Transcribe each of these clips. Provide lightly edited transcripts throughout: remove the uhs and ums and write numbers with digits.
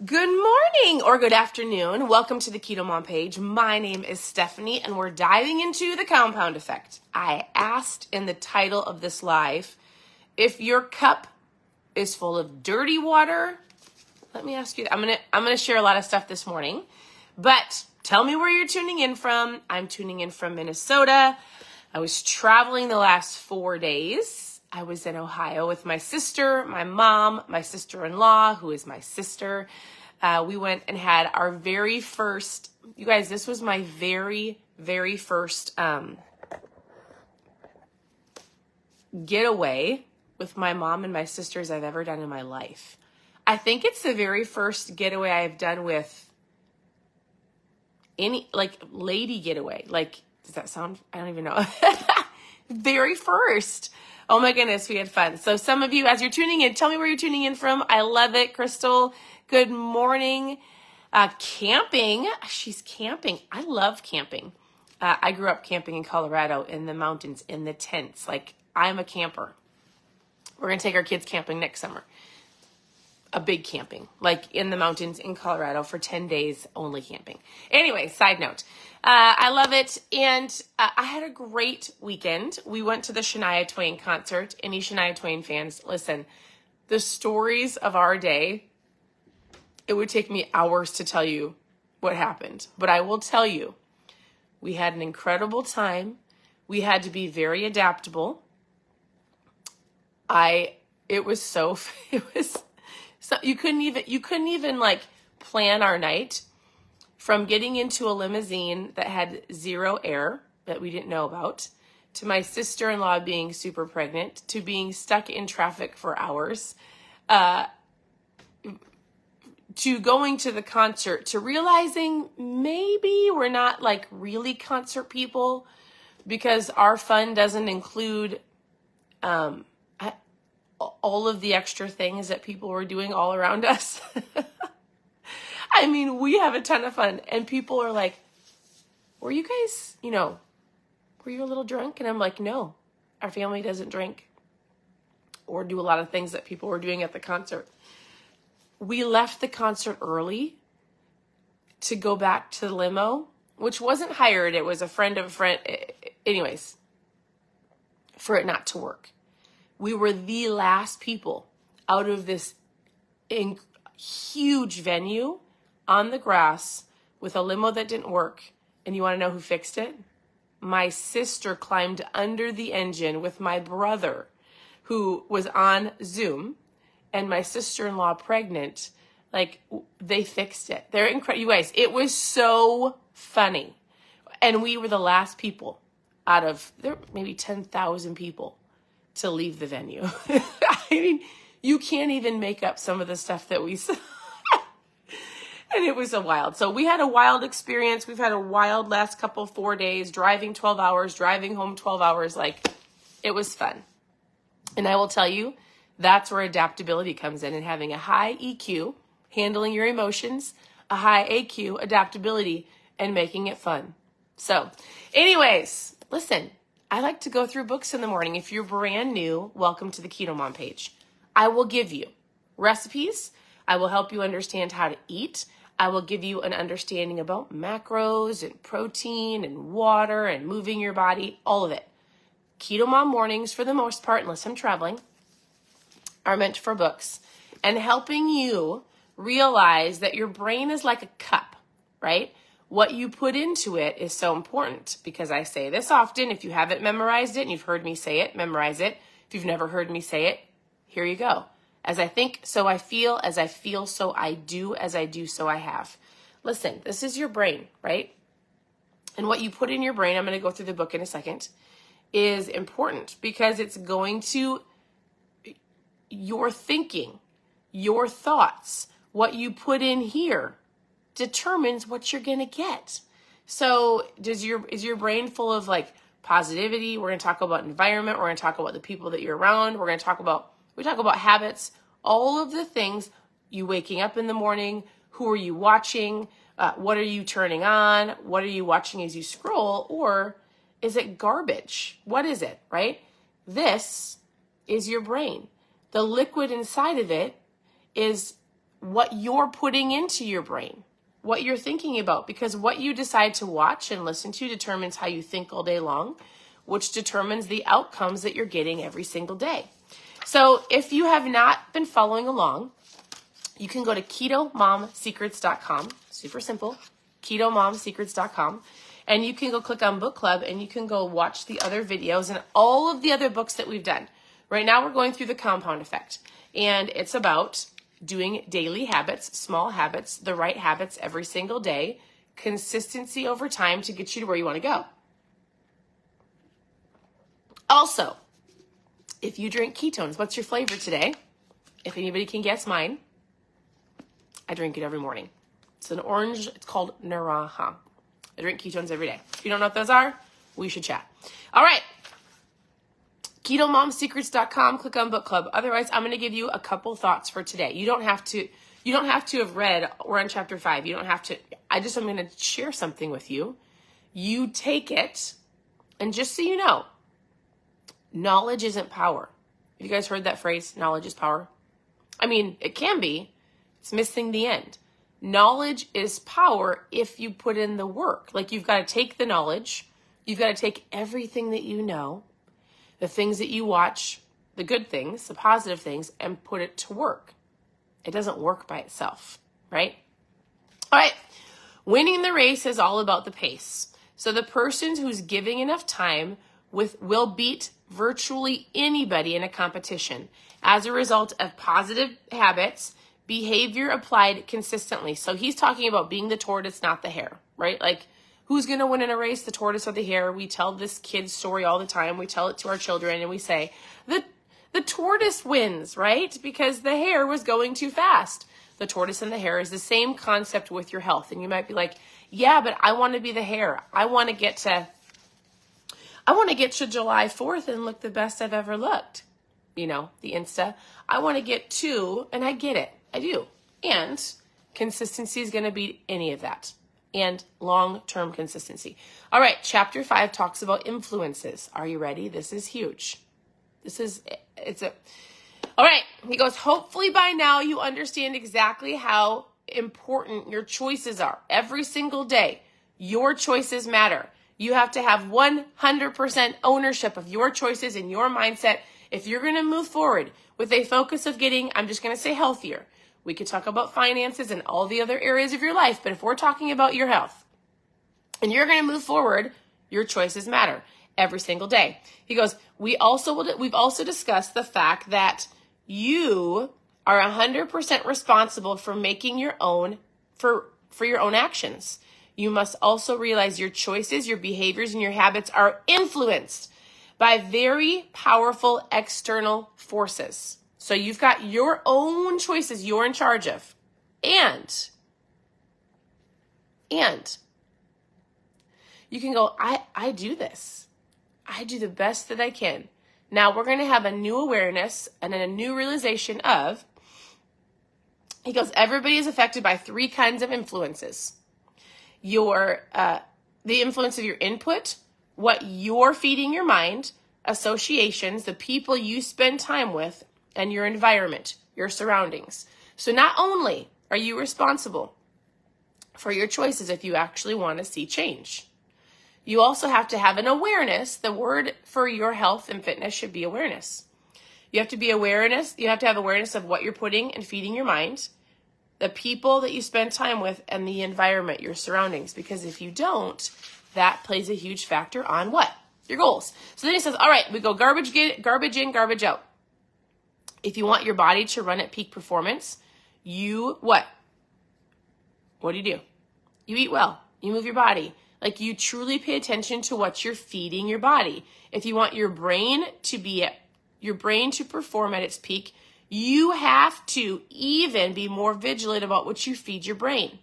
Good morning or good afternoon. Welcome to the Keto Mom page. My name is Stephanie and we're diving into the compound effect. I asked in the title of this live, if your cup is full of dirty water, let me ask you, I'm going to share a lot of stuff this morning, but tell me where you're tuning in from. I'm tuning in from Minnesota. I was traveling the last 4 days. I was in Ohio with my sister, my mom, my sister-in-law, who is my sister. We went and had our very first, you guys, this was my very, very first getaway with my mom and my sisters I've ever done in my life. I think it's the very first getaway I've done with any, lady getaway. Does that sound, I don't even know. Very first. Oh my goodness, we had fun. So some of you, as you're tuning in, tell me where you're tuning in from. I love it. Crystal, good morning. Camping. She's camping. I love camping. I grew up camping in Colorado, in the mountains, in the tents. I'm a camper. We're going to take our kids camping next summer. A big camping, in the mountains in Colorado for 10 days, only camping. Anyway, side note. I love it. And I had a great weekend. We went to the Shania Twain concert. Any Shania Twain fans, listen, the stories of our day, it would take me hours to tell you what happened. But I will tell you, we had an incredible time. We had to be very adaptable. It was so you couldn't even plan our night, from getting into a limousine that had zero air that we didn't know about, to my sister-in-law being super pregnant, to being stuck in traffic for hours, to going to the concert, to realizing maybe we're not really concert people because our fun doesn't include all of the extra things that people were doing all around us. I mean, we have a ton of fun, and people are like, were you guys, were you a little drunk? And I'm like, no, our family doesn't drink or do a lot of things that people were doing at the concert. We left the concert early to go back to the limo, which wasn't hired. It was a friend of a friend. Anyways, for it not to work. We were the last people out of this huge venue on the grass with a limo that didn't work. And you want to know who fixed it? My sister climbed under the engine with my brother, who was on Zoom, and my sister-in-law pregnant. They fixed it. They're incredible. You guys, it was so funny. And we were the last people out of there maybe 10,000 people to leave the venue. I mean, you can't even make up some of the stuff that we saw. And it was so we had a wild experience. We've had a wild last 4 days, driving 12 hours, driving home 12 hours. It was fun. And I will tell you, that's where adaptability comes in, and having a high EQ, handling your emotions, a high AQ, adaptability, and making it fun. So anyways, listen, I like to go through books in the morning. If you're brand new, welcome to the Keto Mom page. I will give you recipes. I will help you understand how to eat. I will give you an understanding about macros and protein and water and moving your body, all of it. Keto Mom mornings, for the most part, unless I'm traveling, are meant for books and helping you realize that your brain is like a cup, right? What you put into it is so important, because I say this often. If you haven't memorized it and you've heard me say it, memorize it. If you've never heard me say it, here you go. As I think, so I feel. As I feel, so I do. As I do, so I have. Listen, this is your brain, right? And what you put in your brain, I'm going to go through the book in a second, is important, because it's going to, your thinking, your thoughts, what you put in here determines what you're going to get. So is your brain full of positivity? We're going to talk about environment. We're going to talk about the people that you're around. We talk about habits, all of the things. You waking up in the morning, who are you watching? What are you turning on? What are you watching as you scroll? Or is it garbage? What is it, right? This is your brain. The liquid inside of it is what you're putting into your brain, what you're thinking about, because what you decide to watch and listen to determines how you think all day long, which determines the outcomes that you're getting every single day. So if you have not been following along, you can go to KetoMomSecrets.com, super simple, KetoMomSecrets.com, and you can go click on book club and you can go watch the other videos and all of the other books that we've done. Right now we're going through the compound effect, and it's about doing daily habits, small habits, the right habits every single day, consistency over time to get you to where you want to go. Also, if you drink ketones, what's your flavor today? If anybody can guess mine, I drink it every morning. It's an orange, it's called Naranja. I drink ketones every day. If you don't know what those are, we should chat. All right. KetoMomSecrets.com, click on book club. Otherwise, I'm going to give you a couple thoughts for today. You don't have to have read, we're on chapter 5. You don't have to, I'm going to share something with you. You take it, and just so you know, knowledge isn't power. Have you guys heard that phrase, knowledge is power? I mean, it can be. It's missing the end. Knowledge is power if you put in the work. Like, you've got to take the knowledge. You've got to take everything that you know, the things that you watch, the good things, the positive things, and put it to work. It doesn't work by itself, right? All right. Winning the race is all about the pace. So the person who's giving enough time will beat virtually anybody in a competition as a result of positive habits, behavior applied consistently. So he's talking about being the tortoise, not the hare, right? Like, who's going to win in a race, the tortoise or the hare? We tell this kid's story all the time. We tell it to our children and we say, the tortoise wins, right? Because the hare was going too fast. The tortoise and the hare is the same concept with your health. And you might be like, yeah, but I want to be the hare. I want to get to July 4th and look the best I've ever looked. You know, the Insta. I want to get to, and I get it. I do. And consistency is going to beat any of that. And long-term consistency. All right, chapter 5 talks about influences. Are you ready? This is huge. All right, he goes, hopefully by now you understand exactly how important your choices are. Every single day, your choices matter. You have to have 100% ownership of your choices and your mindset if you're going to move forward with a focus of getting, I'm just going to say, healthier. We could talk about finances and all the other areas of your life, but if we're talking about your health and you're going to move forward, your choices matter every single day. He goes, we've also discussed the fact that you are 100% responsible for making your own, for your own actions. You must also realize your choices, your behaviors, and your habits are influenced by very powerful external forces. So you've got your own choices you're in charge of. And you can go, I do this. I do the best that I can. Now we're going to have a new awareness and a new realization of, he goes, everybody is affected by 3 kinds of influences. The influence of your input, what you're feeding your mind, associations, the people you spend time with, and your environment, your surroundings. So not only are you responsible for your choices if you actually want to see change, you also have to have an awareness. The word for your health and fitness should be awareness. You have to have awareness of what you're putting and feeding your mind, the people that you spend time with, and the environment, your surroundings. Because if you don't, that plays a huge factor on what? Your goals. So then he says, all right, we go garbage in, garbage out. If you want your body to run at peak performance, you what? What do? You eat well. You move your body. Like, you truly pay attention to what you're feeding your body. If you want your brain to perform at its peak, you have to even be more vigilant about what you feed your brain.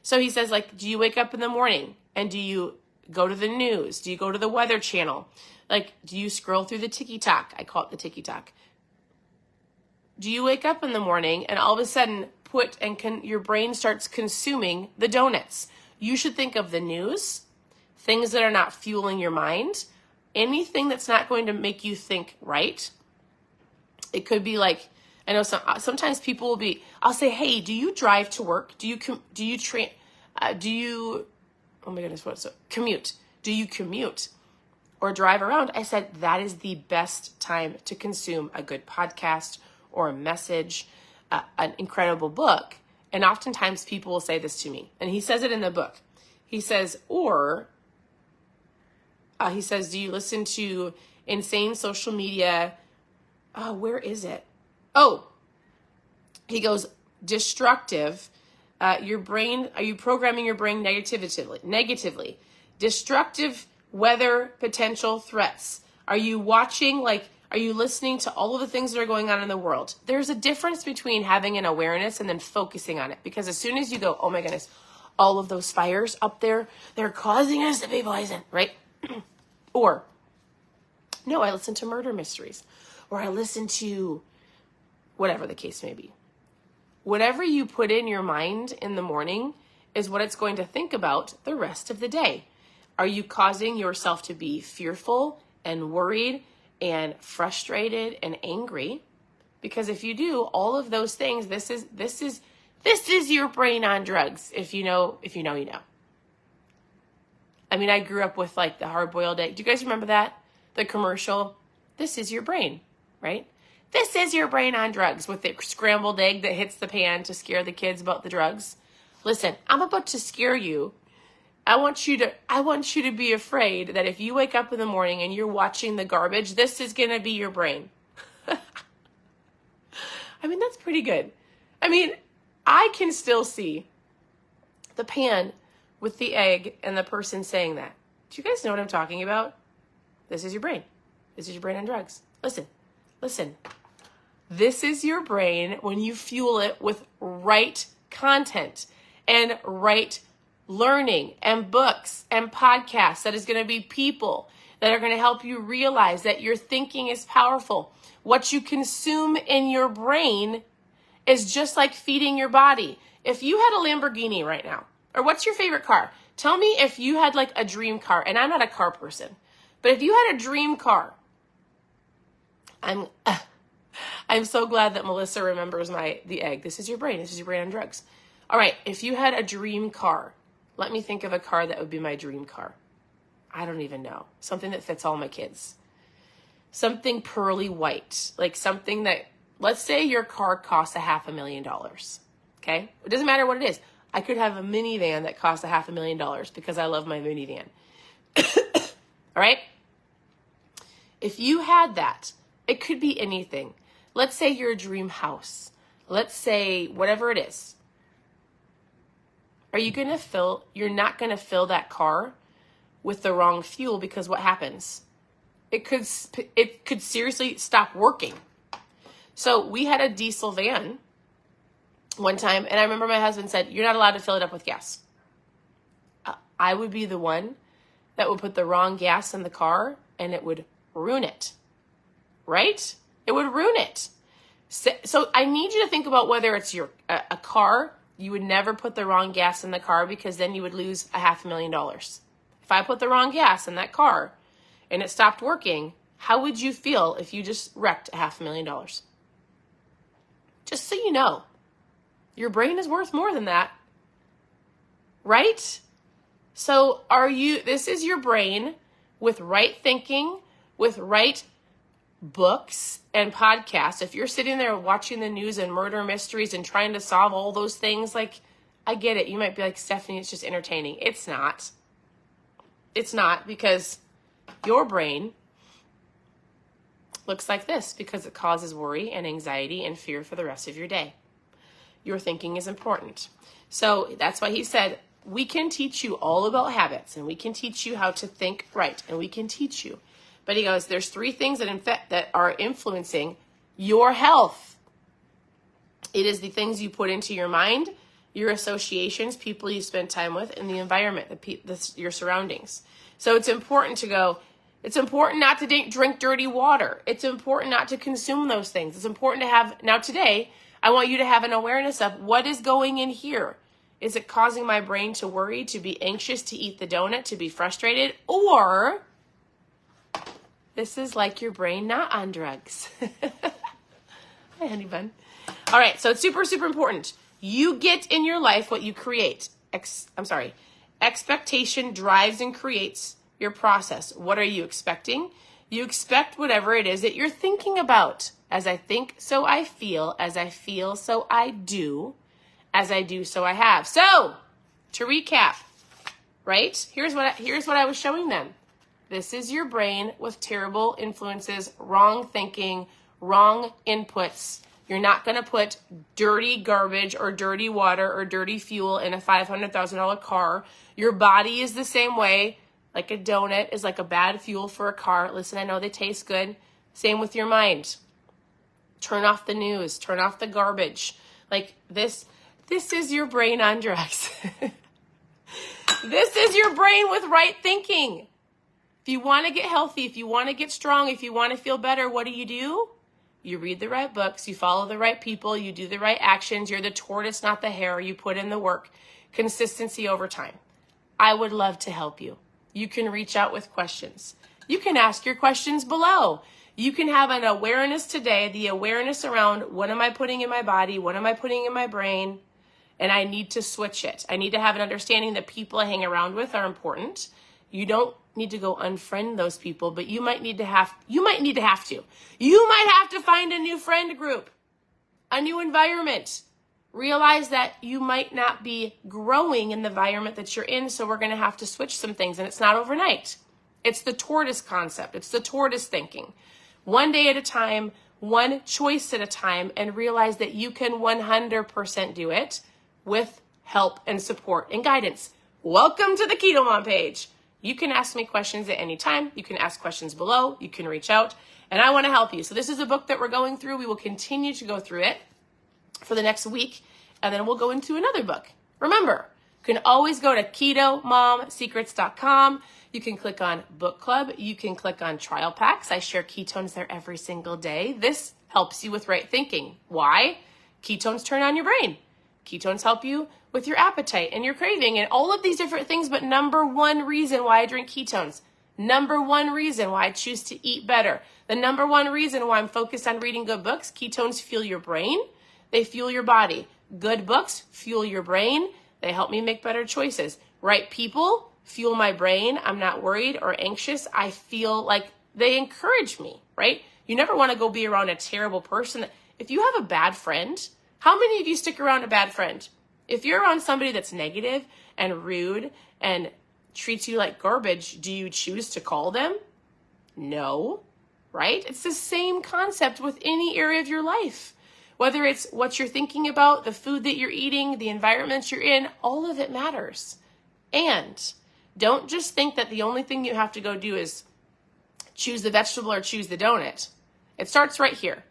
So he says, like, do you wake up in the morning and do you go to the news? Do you go to the Weather Channel? Like, do you scroll through the TikTok? I call it the TikTok. Do you wake up in the morning and all of a sudden your brain starts consuming the donuts? You should think of the news, things that are not fueling your mind, anything that's not going to make you think right. It could be like I know sometimes people will be, I'll say, hey, do you drive to work? Oh my goodness, commute? Do you commute or drive around? I said, that is the best time to consume a good podcast or a message, an incredible book. And oftentimes people will say this to me, and he says it in the book. He says, do you listen to insane social media? Oh, where is it? Oh, he goes, destructive. Your brain, are you programming your brain negatively? Destructive weather potential threats. Are you listening to all of the things that are going on in the world? There's a difference between having an awareness and then focusing on it. Because as soon as you go, oh my goodness, all of those fires up there, they're causing us to be poisoned, right? Or, no, I listen to murder mysteries. Or I listen to whatever the case may be. Whatever you put in your mind in the morning is what it's going to think about the rest of the day. Are you causing yourself to be fearful and worried and frustrated and angry? Because if you do all of those things, this is your brain on drugs. If you know, you know. I mean, I grew up with like the hard-boiled egg. Do you guys remember that? The commercial? This is your brain, right? This is your brain on drugs, with the scrambled egg that hits the pan to scare the kids about the drugs. Listen, I'm about to scare you. I want you to be afraid that if you wake up in the morning and you're watching the garbage, this is going to be your brain. I mean, that's pretty good. I mean, I can still see the pan with the egg and the person saying that. Do you guys know what I'm talking about? This is your brain. This is your brain on drugs. Listen. This is your brain when you fuel it with right content and right learning and books and podcasts. That is going to be people that are going to help you realize that your thinking is powerful. What you consume in your brain is just like feeding your body. If you had a Lamborghini right now, or what's your favorite car? Tell me if you had like a dream car, and I'm not a car person, but if you had a dream car, I'm so glad that Melissa remembers the egg. This is your brain. This is your brain on drugs. All right, if you had a dream car, let me think of a car that would be my dream car. I don't even know. Something that fits all my kids. Something pearly white, like something that, let's say your car costs $500,000. Okay? It doesn't matter what it is. I could have a minivan that costs $500,000 because I love my minivan. All right? If you had that, it could be anything. Let's say your dream house. Let's say whatever it is. You're not going to fill that car with the wrong fuel, because what happens? It could seriously stop working. So we had a diesel van one time, and I remember my husband said, you're not allowed to fill it up with gas. I would be the one that would put the wrong gas in the car, and it would ruin it. Right? It would ruin it. So I need you to think about whether it's a car. You would never put the wrong gas in the car, because then you would lose $500,000. If I put the wrong gas in that car and it stopped working, how would you feel if you just wrecked $500,000? Just so you know, your brain is worth more than that, right? So this is your brain with right thinking, with right books and podcasts. If you're sitting there watching the news and murder mysteries and trying to solve all those things, like, I get it. You might be like, Stephanie, it's just entertaining. It's not. It's not, because your brain looks like this because it causes worry and anxiety and fear for the rest of your day. Your thinking is important. So that's why he said, we can teach you all about habits, and we can teach you how to think right, and we can teach you. But he goes, there's 3 things that are influencing your health. It is the things you put into your mind, your associations, people you spend time with, and the environment, your surroundings. So it's important it's important not to drink dirty water. It's important not to consume those things. It's important to have, now today, I want you to have an awareness of what is going in here. Is it causing my brain to worry, to be anxious, to eat the donut, to be frustrated? Or this is like your brain not on drugs. Hi, honey bun. All right, so it's super, super important. You get in your life what you create. Expectation drives and creates your process. What are you expecting? You expect whatever it is that you're thinking about. As I think, so I feel. As I feel, so I do. As I do, so I have. So, to recap, right? Here's what I was showing them. This is your brain with terrible influences, wrong thinking, wrong inputs. You're not going to put dirty garbage or dirty water or dirty fuel in a $500,000 car. Your body is the same way. Like a donut is like a bad fuel for a car. Listen, I know they taste good. Same with your mind. Turn off the news. Turn off the garbage. Like this is your brain on drugs. This is your brain with right thinking. If you want to get healthy, if you want to get strong, if you want to feel better, what do? You read the right books, you follow the right people, you do the right actions. You're the tortoise, not the hare. You put in the work. Consistency over time. I would love to help you. You can reach out with questions. You can ask your questions below. You can have an awareness today, the awareness around what am I putting in my body? What am I putting in my brain? And I need to switch it. I need to have an understanding that people I hang around with are important. You don't need to go unfriend those people, but you might have to find a new friend group, a new environment. Realize that you might not be growing in the environment that you're in, so we're going to have to switch some things, and it's not overnight. It's the tortoise concept. It's the tortoise thinking. One day at a time, one choice at a time, and realize that you can 100% do it with help and support and guidance. Welcome to the Keto Mom page. You can ask me questions at any time. You can ask questions below. You can reach out, and I want to help you. So this is a book that we're going through. We will continue to go through it for the next week, and then we'll go into another book. Remember, you can always go to KetoMomSecrets.com. You can click on book club. You can click on trial packs. I share ketones there every single day. This helps you with right thinking. Why? Ketones turn on your brain. Ketones help you with your appetite and your craving and all of these different things. But number one reason why I drink ketones, number one reason why I choose to eat better, the number one reason why I'm focused on reading good books, ketones fuel your brain. They fuel your body. Good books fuel your brain. They help me make better choices. Right people fuel my brain. I'm not worried or anxious. I feel like they encourage me, right? You never want to go be around a terrible person. If you have a bad friend, how many of you stick around a bad friend? If you're around somebody that's negative and rude and treats you like garbage, do you choose to call them? No, right? It's the same concept with any area of your life. Whether it's what you're thinking about, the food that you're eating, the environment you're in, all of it matters. And don't just think that the only thing you have to go do is choose the vegetable or choose the donut. It starts right here.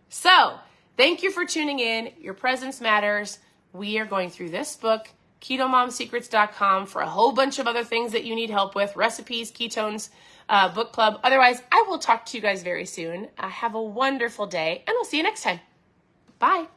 So, thank you for tuning in. Your presence matters. We are going through this book, KetoMomSecrets.com, for a whole bunch of other things that you need help with, recipes, ketones, book club. Otherwise, I will talk to you guys very soon. Have a wonderful day, and I'll see you next time. Bye.